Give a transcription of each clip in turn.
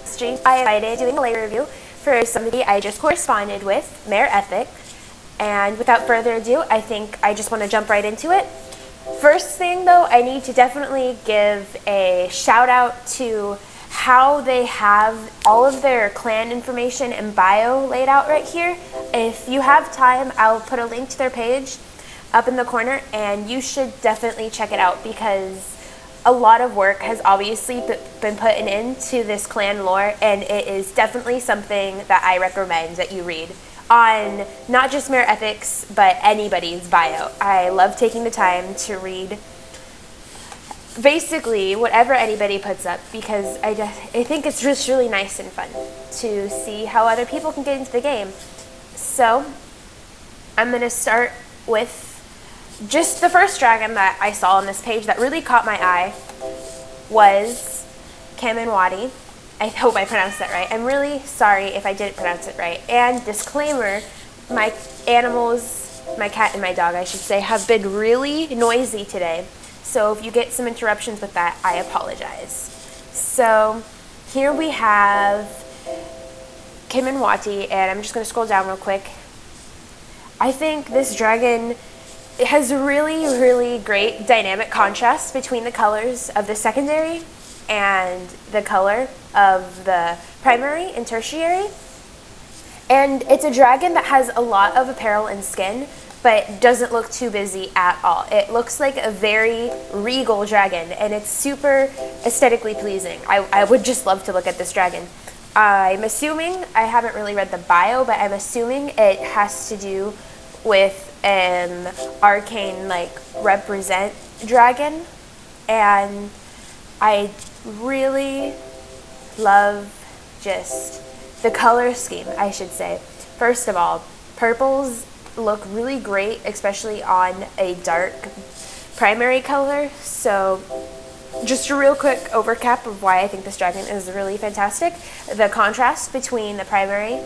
stream, I invited doing a Lair review for somebody I just corresponded with, Merethic. And without further ado, I think I just want to jump right into it. First thing though, I need to definitely give a shout out to how they have all of their clan information and bio laid out right here. If you have time, I'll put a link to their page up in the corner, and you should definitely check it out because a lot of work has obviously been put into this clan lore, and it is definitely something that I recommend that you read on not just Merethic's, but anybody's bio. I love taking the time to read basically whatever anybody puts up because I think it's just really nice and fun to see how other people can get into the game. So I'm going to start with just the first dragon that I saw on this page that really caught my eye was Kamenwati. I hope I pronounced that right. I'm really sorry if I didn't pronounce it right. And disclaimer, my animals, my cat and my dog, I should say, have been really noisy today. So if you get some interruptions with that, I apologize. So here we have Kamenwati, and I'm just going to scroll down real quick. I think this dragon has really great dynamic contrast between the colors of the secondary and the color of the primary and tertiary. And it's a dragon that has a lot of apparel and skin, but doesn't look too busy at all. It looks like a very regal dragon, and it's super aesthetically pleasing. I would just love to look at this dragon. I'm assuming, I haven't really read the bio, but I'm assuming it has to do with an arcane represent dragon, and I really love just the color scheme, I should say. First of all, purples look really great, especially on a dark primary color. So just a real quick overcap of why I think this dragon is really fantastic. The contrast between the primary,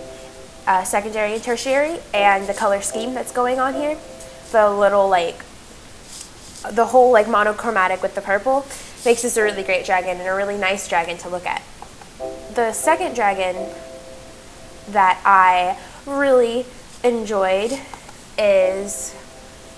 secondary, and tertiary, and the color scheme that's going on here. The little the whole monochromatic with the purple makes this a really great dragon and a really nice dragon to look at. The second dragon that I really enjoyed is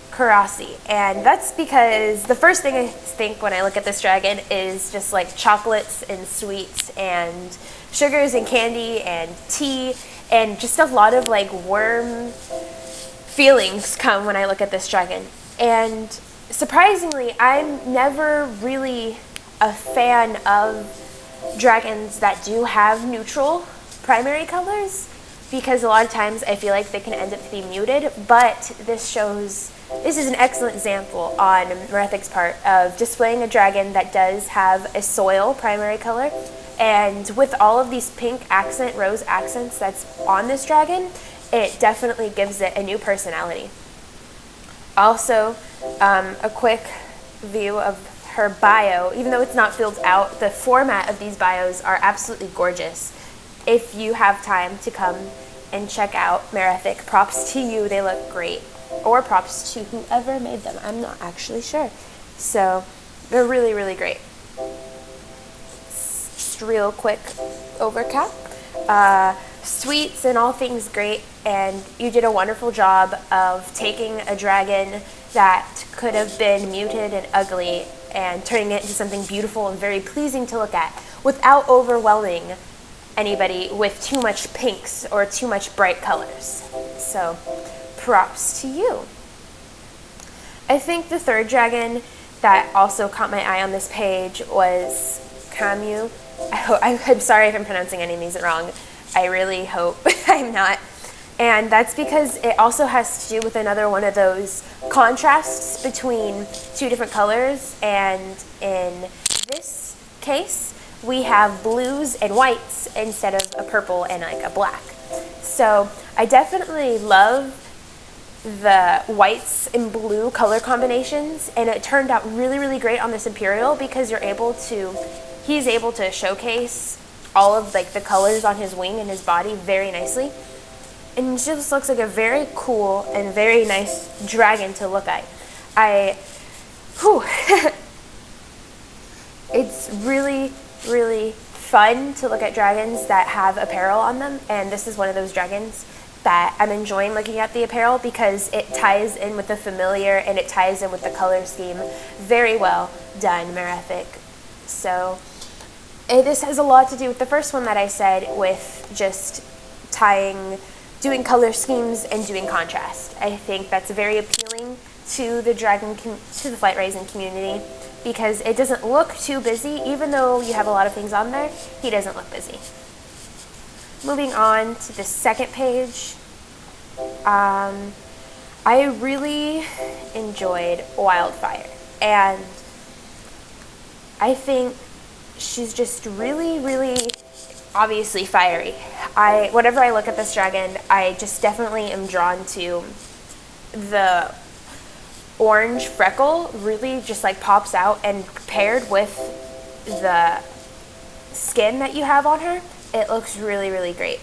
Karasi, and that's because the first thing I think when I look at this dragon is just chocolates and sweets and sugars and candy and tea, and just a lot of worm feelings come when I look at this dragon. And surprisingly, I'm never really a fan of dragons that do have neutral primary colors because a lot of times I feel like they can end up to be muted, but this is an excellent example on Merethic's part of displaying a dragon that does have a soil primary color, and with all of these pink accent, rose accents that's on this dragon, it definitely gives it a new personality. Also, a quick view of her bio. Even though it's not filled out, the format of these bios are absolutely gorgeous. If you have time to come and check out Merethic, props to you, they look great. Or props to whoever made them, I'm not actually sure. So, they're really great. Just real quick overcap. Sweets and all things great, and you did a wonderful job of taking a dragon that could have been muted and ugly and turning it into something beautiful and very pleasing to look at without overwhelming anybody with too much pinks or too much bright colors. So props to you. I think the third dragon that also caught my eye on this page was Camu. I'm sorry if I'm pronouncing any of these wrong. I really hope I'm not. And that's because it also has to do with another one of those contrasts between two different colors. And in this case, we have blues and whites instead of a purple and a black. So I definitely love the whites and blue color combinations, and it turned out really great on this Imperial because he's able to showcase all of the colors on his wing and his body very nicely. And it just looks like a very cool and very nice dragon to look at. It's really fun to look at dragons that have apparel on them, and this is one of those dragons that I'm enjoying looking at the apparel because it ties in with the familiar and it ties in with the color scheme. Very well done, Merethic. So this has a lot to do with the first one that I said, with just doing color schemes and doing contrast. I think that's very appealing to the to the Flight Rising community, because it doesn't look too busy. Even though you have a lot of things on there, he doesn't look busy. Moving on to the second page, I really enjoyed Wildfire, and I think she's just really, really obviously fiery. Whenever I look at this dragon, I just definitely am drawn to the orange freckle. Really just like pops out, and paired with the skin that you have on her, it looks really, really great.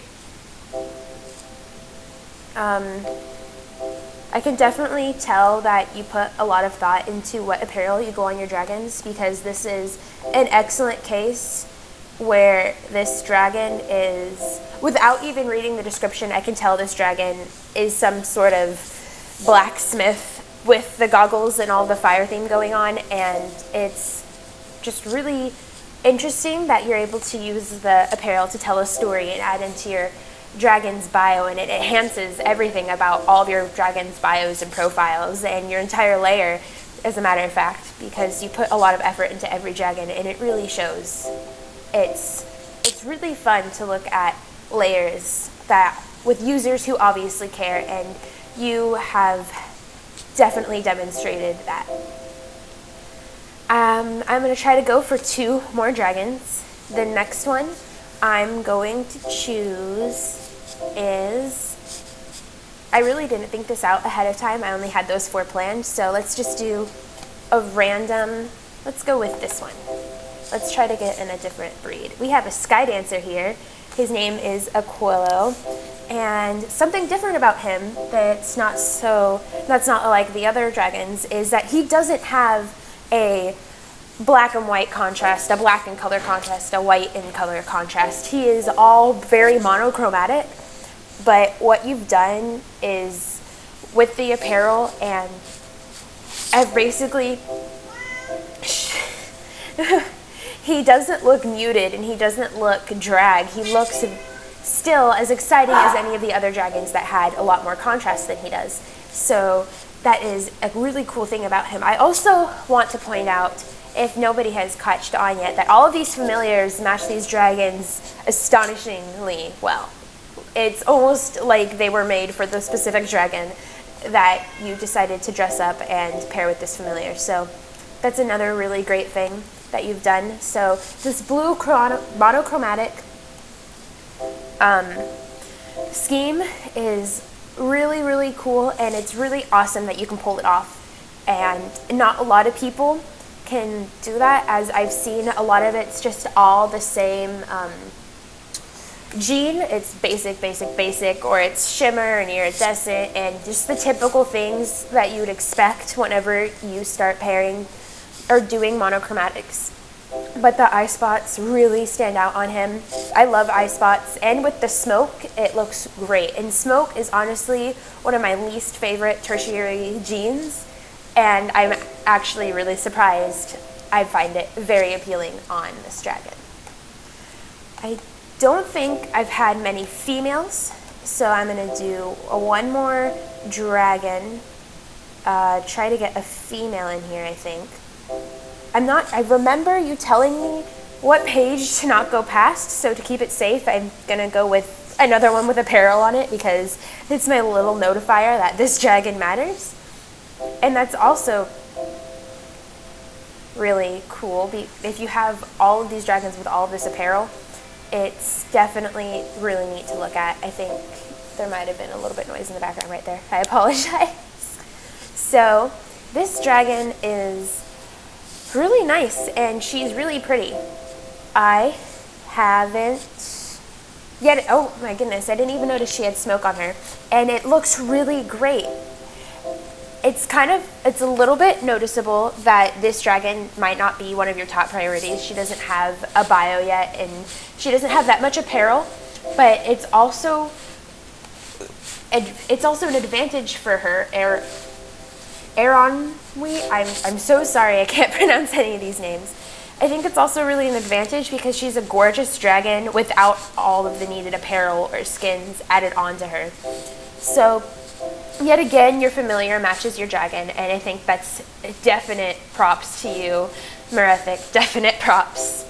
I can definitely tell that you put a lot of thought into what apparel you go on your dragons, because this is an excellent case where this dragon is, without even reading the description, I can tell this dragon is some sort of blacksmith with the goggles and all the fire theme going on, and it's just really interesting that you're able to use the apparel to tell a story and add into your dragon's bio, and it enhances everything about all of your dragon's bios and profiles and your entire layer, as a matter of fact, because you put a lot of effort into every dragon, and it really shows. It's really fun to look at layers that with users who obviously care, and you have definitely demonstrated that. I'm going to try to go for 2 more dragons. The next one I'm going to choose is, I really didn't think this out ahead of time. I only had those 4 planned, so let's just do a random, let's go with this one. Let's try to get in a different breed. We have a sky dancer here. His name is Aquilo, and something different about him that's not like the other dragons is that he doesn't have a black and white contrast, a black and color contrast, a white and color contrast. He is all very monochromatic, but what you've done is with the apparel, and I've basically he doesn't look muted and he doesn't look drag. He looks still as exciting as any of the other dragons that had a lot more contrast than he does. So that is a really cool thing about him. I also want to point out, if nobody has catched on yet, that all of these familiars match these dragons astonishingly well. It's almost like they were made for the specific dragon that you decided to dress up and pair with this familiar. So that's another really great thing that you've done. So this blue monochromatic scheme is really, really cool, and it's really awesome that you can pull it off. And not a lot of people can do that, as I've seen a lot of it's just all the same gene. It's basic, or it's shimmer and iridescent, and just the typical things that you would expect whenever you start pairing or doing monochromatics. But the eye spots really stand out on him. I love eye spots, and with the smoke, it looks great. And smoke is honestly one of my least favorite tertiary genes, and I'm actually really surprised. I find it very appealing on this dragon. I don't think I've had many females, so I'm going to do one more dragon. Try to get a female in here, I think. I remember you telling me what page to not go past, so to keep it safe, I'm going to go with another one with apparel on it, because it's my little notifier that this dragon matters. And that's also really cool. If you have all of these dragons with all of this apparel, it's definitely really neat to look at. I think there might have been a little bit of noise in the background right there. I apologize. So this dragon is really nice, and she's really pretty. I haven't yet, oh my goodness, I didn't even notice she had smoke on her, and it looks really great. it's a little bit noticeable that this dragon might not be one of your top priorities. She doesn't have a bio yet, and she doesn't have that much apparel, but it's also an advantage for her. I'm so sorry, I can't pronounce any of these names. I think it's also really an advantage because she's a gorgeous dragon without all of the needed apparel or skins added onto her. So, yet again, your familiar matches your dragon, and I think that's definite props to you, Merethic, definite props.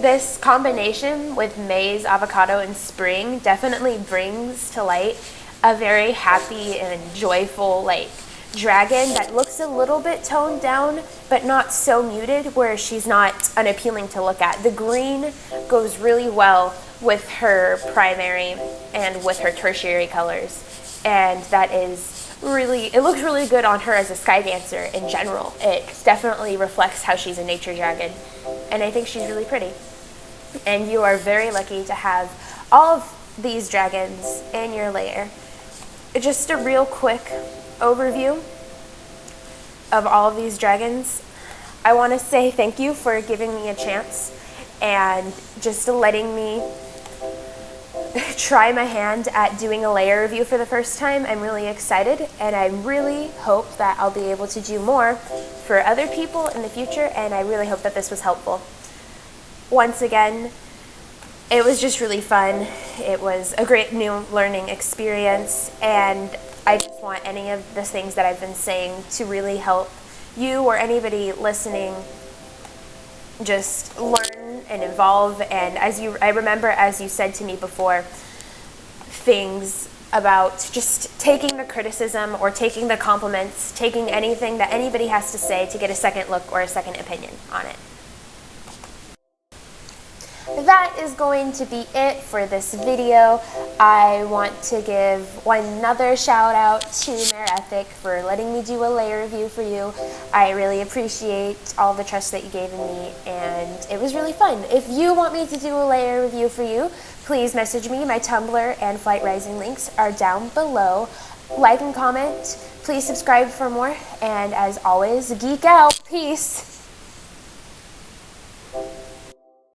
This combination with maize, avocado, and spring definitely brings to light a very happy and joyful, dragon that looks a little bit toned down, but not so muted where she's not unappealing to look at. The green goes really well with her primary and with her tertiary colors, and it looks really good on her as a sky dancer in general. It definitely reflects how she's a nature dragon, and I think she's really pretty. And you are very lucky to have all of these dragons in your lair. Just a real quick overview of all of these dragons. I want to say thank you for giving me a chance and just letting me try my hand at doing a layer review for the first time. I'm really excited, and I really hope that I'll be able to do more for other people in the future, and I really hope that this was helpful. Once again, it was just really fun. It was a great new learning experience, and I just want any of the things that I've been saying to really help you or anybody listening just learn and evolve. And I remember as you said to me before, things about just taking the criticism or taking the compliments, taking anything that anybody has to say to get a second look or a second opinion on it. That is going to be it for this video. I want to give another shout out to Merethic for letting me do a layer review for you. I really appreciate all the trust that you gave in me, and it was really fun. If you want me to do a layer review for you, please message me. My Tumblr and Flight Rising links are down below. Like and comment. Please subscribe for more, and as always, geek out. Peace.